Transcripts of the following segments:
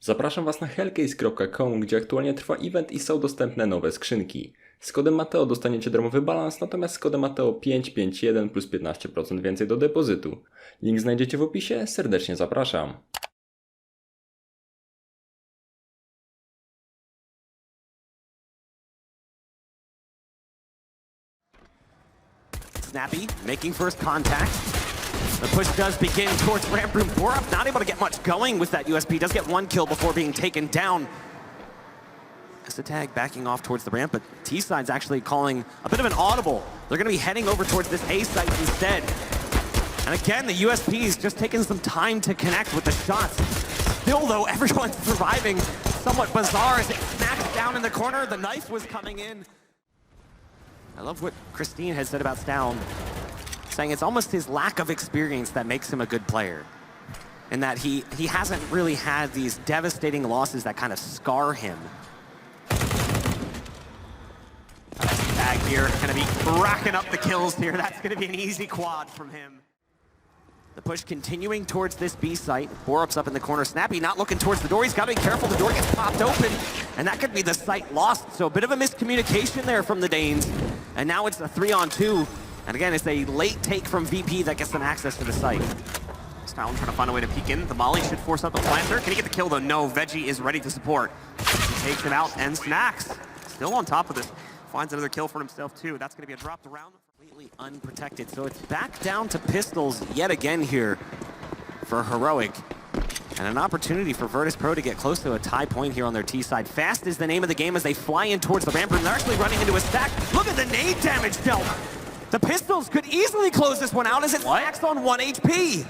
Zapraszam Was na hellcase.com, gdzie aktualnie trwa event i są dostępne nowe skrzynki. Z kodem Matheo dostaniecie darmowy balans, natomiast z kodem Matheo 551 plus 15% więcej do depozytu. Link znajdziecie w opisie, serdecznie zapraszam. Snappy making first contact. The push does begin towards ramp room. Borup not able to get much going with that USP. Does get one kill before being taken down. As the tag backing off towards the ramp, but T-side's actually calling a bit of an audible. They're going to be heading over towards this A site instead. And again, the USP is just taking some time to connect with the shots. Still, though, everyone's surviving. Somewhat bizarre as it snacks down in the corner. The knife was coming in. I love what Christine has said about Stown, saying it's almost his lack of experience that makes him a good player. And that he hasn't really had these devastating losses that kind of scar him. Tag here, gonna be racking up the kills here. That's gonna be an easy quad from him. The push continuing towards this B site. Borup's up in the corner. Snappy not looking towards the door. He's got to be careful. The door gets popped open, and that could be the site lost. So a bit of a miscommunication there from the Danes. And now it's a 3-on-2. And again, it's a late take from VP that gets them access to the site. Stown trying to find a way to peek in. The molly should force out the planter. Can he get the kill, though? No, Veggie is ready to support. He takes it out, and Snacks still on top of this. Finds another kill for himself, too. That's going to be a dropped around. Completely unprotected. So it's back down to pistols yet again here for Heroic. And an opportunity for Virtus.Pro to get close to a tie point here on their T side. Fast is the name of the game as they fly in towards the ramp room. They're actually running into a stack. Look at the nade damage dealt. The pistols could easily close this one out as it stacks on 1 HP.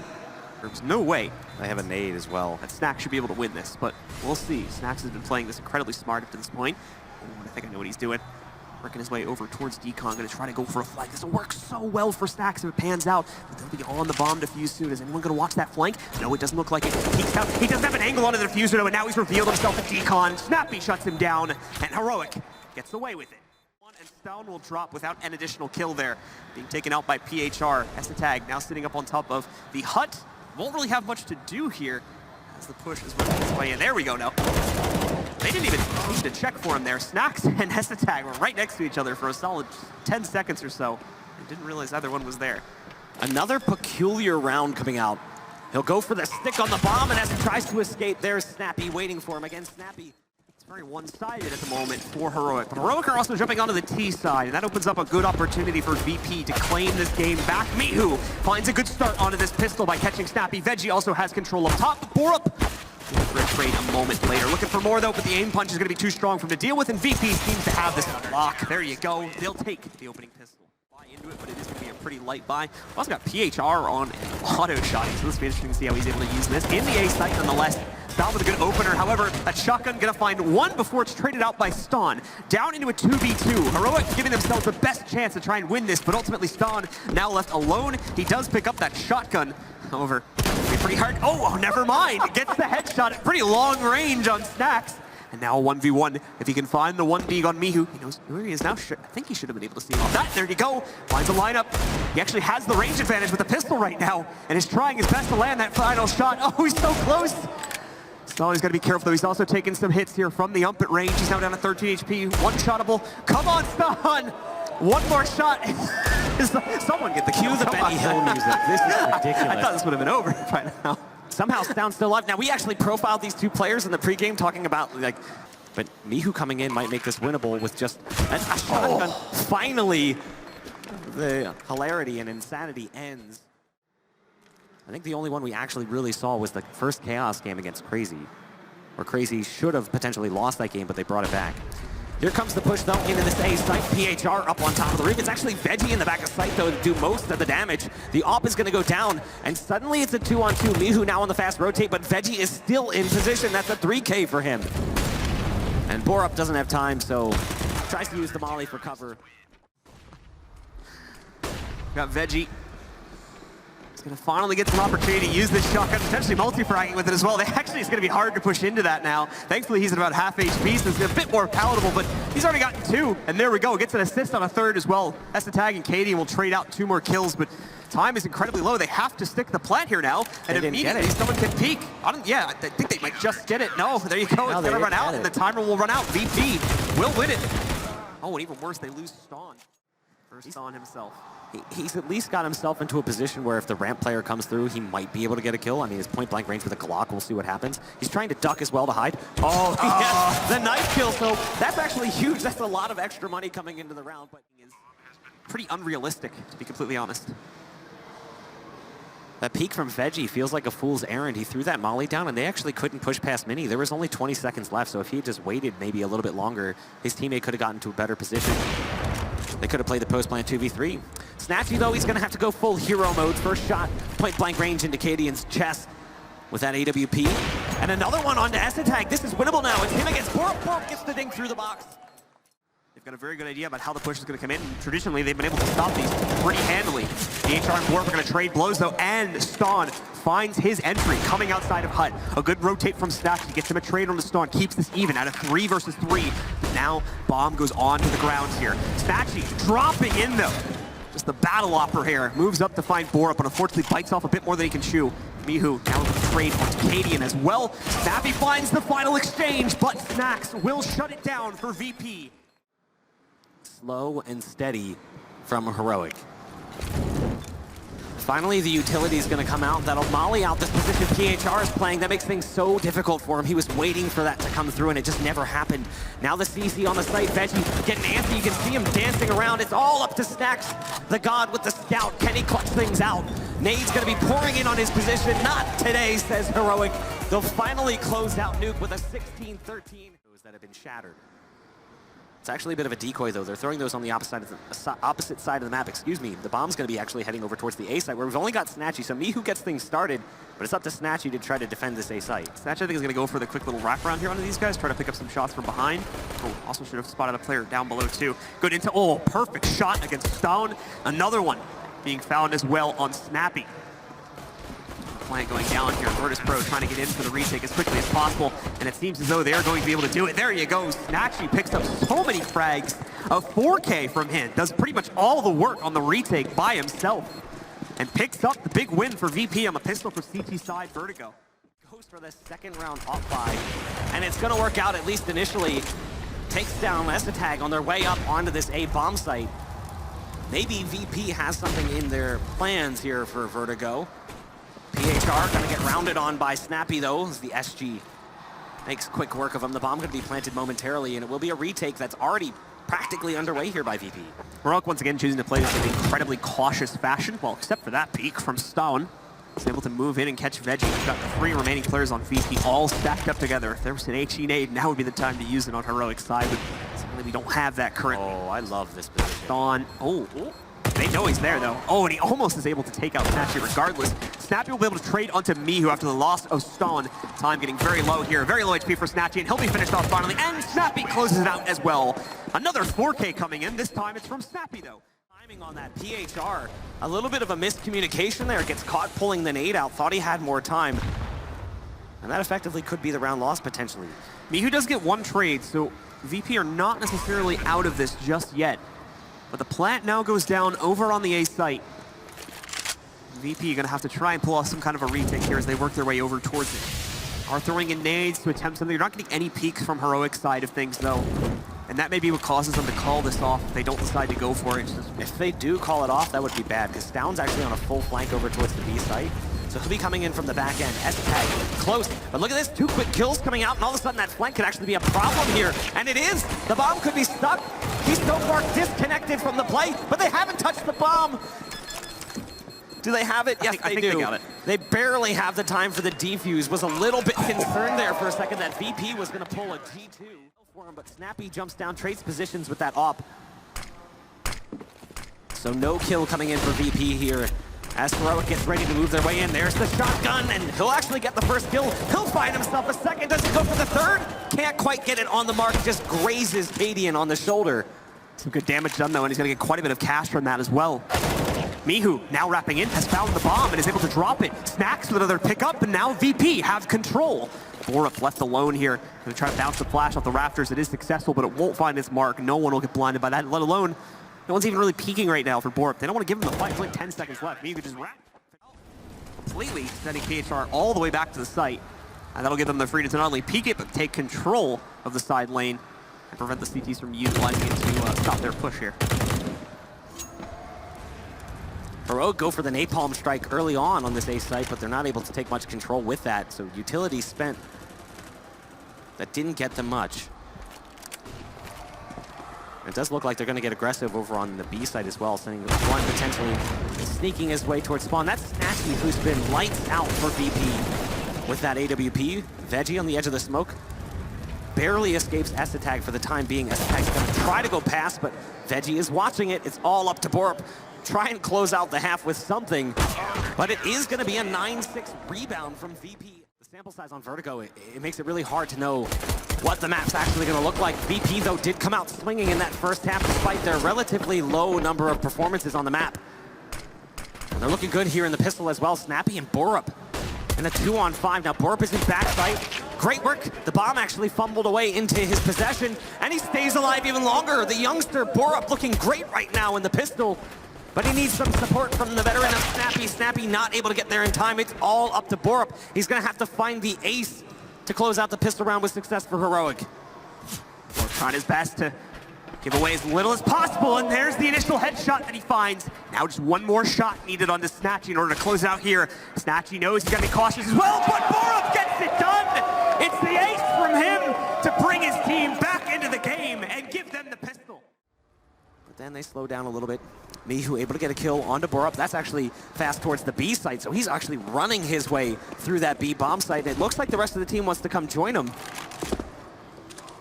There's no way they have a nade as well. And Snack should be able to win this, but we'll see. Snacks has been playing this incredibly smart up to this point. Oh, I think I know what he's doing. Working his way over towards Decon, gonna try to go for a flank. This will work so well for Snacks if it pans out. But they'll be on the bomb defuse soon. Is anyone gonna watch that flank? No, it doesn't look like it. He doesn't have an angle onto the defuser though, and now he's revealed himself at Decon. Snappy shuts him down, and Heroic gets away with it. And Stown will drop without an additional kill there. Being taken out by PHR. As the tag now sitting up on top of the hut. Won't really have much to do here as the push is working its way in. There we go now. They didn't even need to check for him there. Snacks and Hesatag were right next to each other for a solid 10 seconds or so. And didn't realize either one was there. Another peculiar round coming out. He'll go for the stick on the bomb, and as he tries to escape, there's Snappy waiting for him. Again, Snappy, it's very one-sided at the moment for Heroic. But Heroic are also jumping onto the T side, and that opens up a good opportunity for VP to claim this game back. Michu finds a good start onto this pistol by catching Snappy. Veggie also has control up top. Borup for a trade a moment later. Looking for more, though, but the aim punch is going to be too strong for him to deal with, and VP seems to have this lock. There you go. They'll take the opening pistol. Buy into it, but it is going to be a pretty light buy. We've also got PHR on auto shotting, so this will be interesting to see how he's able to use this. In the A site, nonetheless. Down with a good opener. However, that shotgun going to find one before it's traded out by Ston. Down into a 2v2. Heroic giving themselves the best chance to try and win this, but ultimately Ston now left alone. He does pick up that shotgun. However, it'll be pretty hard. Oh, never mind. Gets the headshot at pretty long range on Snacks. And now a 1v1. If he can find the 1B on Michu, he knows where he is now. I think he should have been able to see him off that. There you go. Finds a lineup. He actually has the range advantage with the pistol right now and is trying his best to land that final shot. Oh, he's so close. Ston's got to be careful, though. He's also taking some hits here from the ump at range. He's now down to 13 HP. One-shotable. Come on, Ston! One more shot. Someone get the cue. The Benny Hill music. This is ridiculous. I thought this would have been over by now. Somehow Stown's still alive. Now, we actually profiled these two players in the pregame talking about, like, but Michu coming in might make this winnable with just a shotgun. Finally, the hilarity and insanity ends. I think the only one we actually really saw was the first Chaos game against Crazy, where Crazy should have potentially lost that game, but they brought it back. Here comes the push, though, into this A site. PHR up on top of the roof. It's actually Veggie in the back of site, though, to do most of the damage. The AWP is going to go down, and suddenly it's a 2-on-2. Michu now on the fast rotate, but Veggie is still in position. That's a 3K for him. And Borup doesn't have time, so tries to use the molly for cover. Got Veggie. He's going to finally get some opportunity to use this shotgun, potentially multi-fragging with it as well. Actually, it's going to be hard to push into that now. Thankfully, he's at about half HP, so it's a bit more palatable, but he's already gotten 2, and there we go. Gets an assist on a 3rd as well. That's the tag, and Katie will trade out 2 more kills, but Time is incredibly low. They have to stick the plant here now, and immediately someone can peek. I think they might just get it. No, there you go. It's going to run out, and the timer will run out. VP will win it. Oh, and even worse, they lose Ston. First on himself. He's at least got himself into a position where if the ramp player comes through, he might be able to get a kill. I mean, his point-blank range with a Glock. We'll see what happens. He's trying to duck as well to hide. Oh, yes, the knife kill. So that's actually huge. That's a lot of extra money coming into the round, but is pretty unrealistic, to be completely honest. That peek from Veggie feels like a fool's errand. He threw that molly down, and they actually couldn't push past Mini. There was only 20 seconds left, so if he had just waited maybe a little bit longer, his teammate could have gotten to a better position. They could have played the post-plant 2v3. Snatchy, though, he's going to have to go full hero mode. First shot, point-blank range into Cadian's chest with that AWP. And another one onto Esatag. This is winnable now. It's him against Borp. Borp gets the ding through the box. They've got a very good idea about how the push is going to come in. Traditionally, they've been able to stop these pretty handily. DHR and Borp are going to trade blows, though, and Ston finds his entry coming outside of Hut. A good rotate from Snatchy gets him a trade on the Ston, keeps this even at a 3 versus 3. Now, Bomb goes on to the ground here. Snatchy dropping in, though. Just the battle opera here. Moves up to find Borup, but unfortunately bites off a bit more than he can chew. Michu now with a trade onto Cadian as well. Snappy finds the final exchange, but Snacks will shut it down for VP. Slow and steady from Heroic. Finally, the utility is going to come out. That'll molly out this position PHR is playing. That makes things so difficult for him. He was waiting for that to come through, and it just never happened. Now the CC on the site. Veggie getting antsy. You can see him dancing around. It's all up to Snacks, the god with the scout. Can he clutch things out? Nade's going to be pouring in on his position. Not today, says Heroic. They'll finally close out Nuke with a 16-13. Those that have been shattered. It's actually a bit of a decoy, though. They're throwing those on the opposite side of the map. Excuse me. The bomb's going to be actually heading over towards the A site, where we've only got Snatchy. So Michu gets things started, but it's up to Snatchy to try to defend this A site. Snatchy, I think, is going to go for the quick little wraparound here onto these guys, try to pick up some shots from behind. Oh, also should have spotted a player down below, too. Good into, oh, perfect shot against Stone. Another one being found as well on Snappy. Plant going down here. Virtus.Pro trying to get in for the retake as quickly as possible, and it seems as though they're going to be able to do it. There you go. Snatchy picks up so many frags. A 4K from him. Does pretty much all the work on the retake by himself, and picks up the big win for VP on the pistol for CT side Vertigo. Goes for the second round off buy, and it's going to work out at least initially. Takes down Esatag on their way up onto this A bomb site. Maybe VP has something in their plans here for Vertigo. PHR gonna get rounded on by Snappy, though, as the SG makes quick work of him. The bomb gonna be planted momentarily, and it will be a retake that's already practically underway here by VP. Heroic once again choosing to play this in an incredibly cautious fashion, well, except for that peek from Stone. He's able to move in and catch Veggie. He's got the 3 remaining players on VP all stacked up together. If there was an HE nade, now would be the time to use it on Heroic's side, but certainly we don't have that currently. Oh, I love this position. Stone, they know he's there, though. Oh, and he almost is able to take out Snappy regardless. Snappy will be able to trade onto Michu after the loss of Stone. Time getting very low here. Very low HP for Snappy, and he'll be finished off finally. And Snappy closes it out as well. Another 4K coming in. This time it's from Snappy, though. Timing on that PHR. A little bit of a miscommunication there. Gets caught pulling the nade out. Thought he had more time. And that effectively could be the round lost, potentially. Michu does get 1 trade, so VP are not necessarily out of this just yet. But the plant now goes down over on the A site. VP going to have to try and pull off some kind of a retake here as they work their way over towards it. Are throwing in nades to attempt something. You're not getting any peeks from Heroic's side of things, though. And that may be what causes them to call this off if they don't decide to go for it. If they do call it off, that would be bad, because Stone's actually on a full flank over towards the B site. So he'll be coming in from the back end. Esatag close. But look at this, 2 quick kills coming out, and all of a sudden that flank could actually be a problem here. And it is. The bomb could be stuck. He's so far disconnected from the play, but they haven't touched the bomb. Do they have it? Yes, I think do. they got it. They barely have the time for the defuse. Was a little bit concerned there for a second that VP was going to pull a G2 for him, but Snappy jumps down, trades positions with that op. So no kill coming in for VP here. As Heroic gets ready to move their way in, there's the shotgun, and he'll actually get the first kill. He'll find himself a second. Does he go for the third? Can't quite get it on the mark. Just grazes Cadian on the shoulder. Some good damage done, though, and he's going to get quite a bit of cash from that as well. Michu, now wrapping in, has found the bomb and is able to drop it. Snacks with another pickup, and now VP have control. Borup left alone here. Going to try to bounce the flash off the rafters. It is successful, but it won't find its mark. No one will get blinded by that, let alone No one's even really peeking right now for Borup. They don't want to give him the fight. It's like 10 seconds left. Michu could just wrap completely, sending KHR all the way back to the site. And that'll give them the freedom to not only peek it, but take control of the side lane and prevent the CTs from utilizing it to stop their push here. Heroic go for the napalm strike early on this A site, but they're not able to take much control with that. So utility spent. That didn't get them much. It does look like they're going to get aggressive over on the B side as well, sending one potentially sneaking his way towards spawn. That's Snatchy, who's been lights out for VP with that AWP. Veggie on the edge of the smoke barely escapes S-Attack for the time being. S-Attack's going to try to go past, but Veggie is watching it. It's all up to Borup. Try and close out the half with something, but it is going to be a 9-6 rebound from VP. The sample size on Vertigo, it makes it really hard to know what the map's actually going to look like. VP, though, did come out swinging in that first half despite their relatively low number of performances on the map. And they're looking good here in the pistol as well. Snappy and Borup in a 2-on-5. Now Borup is in backside. Great work. The bomb actually fumbled away into his possession, and he stays alive even longer. The youngster Borup looking great right now in the pistol, but he needs some support from the veteran of Snappy. Snappy not able to get there in time. It's all up to Borup. He's going to have to find the ace to close out the pistol round with success for Heroic. Borup trying his best to give away as little as possible, and there's the initial headshot that he finds. Now just one more shot needed on this Snatchy in order to close out here. Snatchy knows he's got to be cautious as well, but Borup gets it done! It's the ace from him to bring his team back into the game and give them the pistol. But then they slow down a little bit. Michu able to get a kill onto Borup. That's actually fast towards the B site, so he's actually running his way through that B bomb site, and it looks like the rest of the team wants to come join him.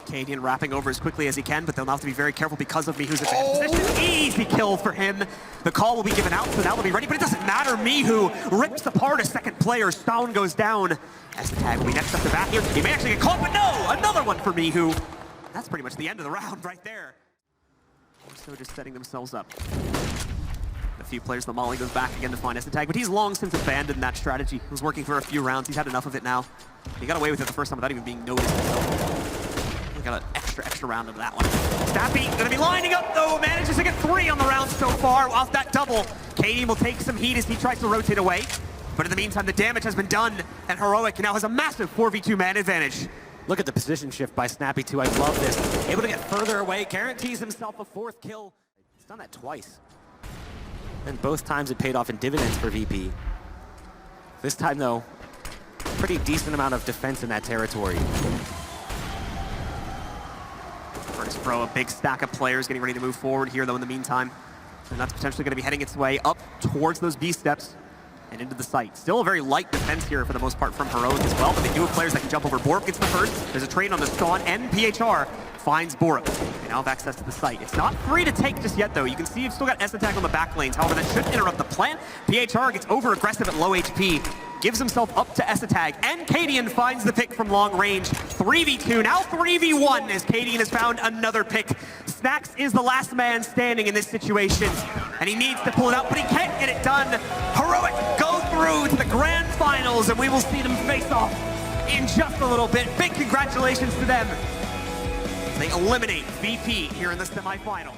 Cadian wrapping over as quickly as he can, but they'll have to be very careful because of Mihu's advanced position. Easy kill for him. The call will be given out, so now they'll be ready, but it doesn't matter. Michu rips apart a second player. Stone goes down. S-Tag will be next up the bat here. He may actually get caught, but no! Another one for Michu. That's pretty much the end of the round right there. So just setting themselves up. A few players, the Molly goes back again to find S-Tag, but he's long since abandoned that strategy. It was working for a few rounds. He's had enough of it now. He got away with it the first time without even being noticed. We got an extra round of that one. Snappy gonna be lining up though, manages to get 3 on the round so far off that double. Katie will take some heat as he tries to rotate away. But in the meantime, the damage has been done, and Heroic now has a massive 4v2 man advantage. Look at the position shift by Snappy too. I love this. Able to get further away, guarantees himself a 4th kill. He's done that twice. And both times it paid off in dividends for VP. This time though, pretty decent amount of defense in that territory. Virtus.Pro, a big stack of players getting ready to move forward here though in the meantime. And that's potentially going to be heading its way up towards those B steps and into the site. Still a very light defense here for the most part from Heroic as well, but they do have players that can jump over. Borup gets the first. There's a trade on the Spawn, and PHR finds Borup. They now have access to the site. It's not free to take just yet though. You can see you've still got S-Attack on the back lanes. However, that shouldn't interrupt the plan. PHR gets over aggressive at low HP, gives himself up to S-Attack, and Cadian finds the pick from long range. 3v2, now 3v1 as Cadian has found another pick. Snacks is the last man standing in this situation, and he needs to pull it out, but he can't get it done. Heroic go through to the grand finals, and we will see them face off in just a little bit. Big congratulations to them. They eliminate VP here in the semifinal.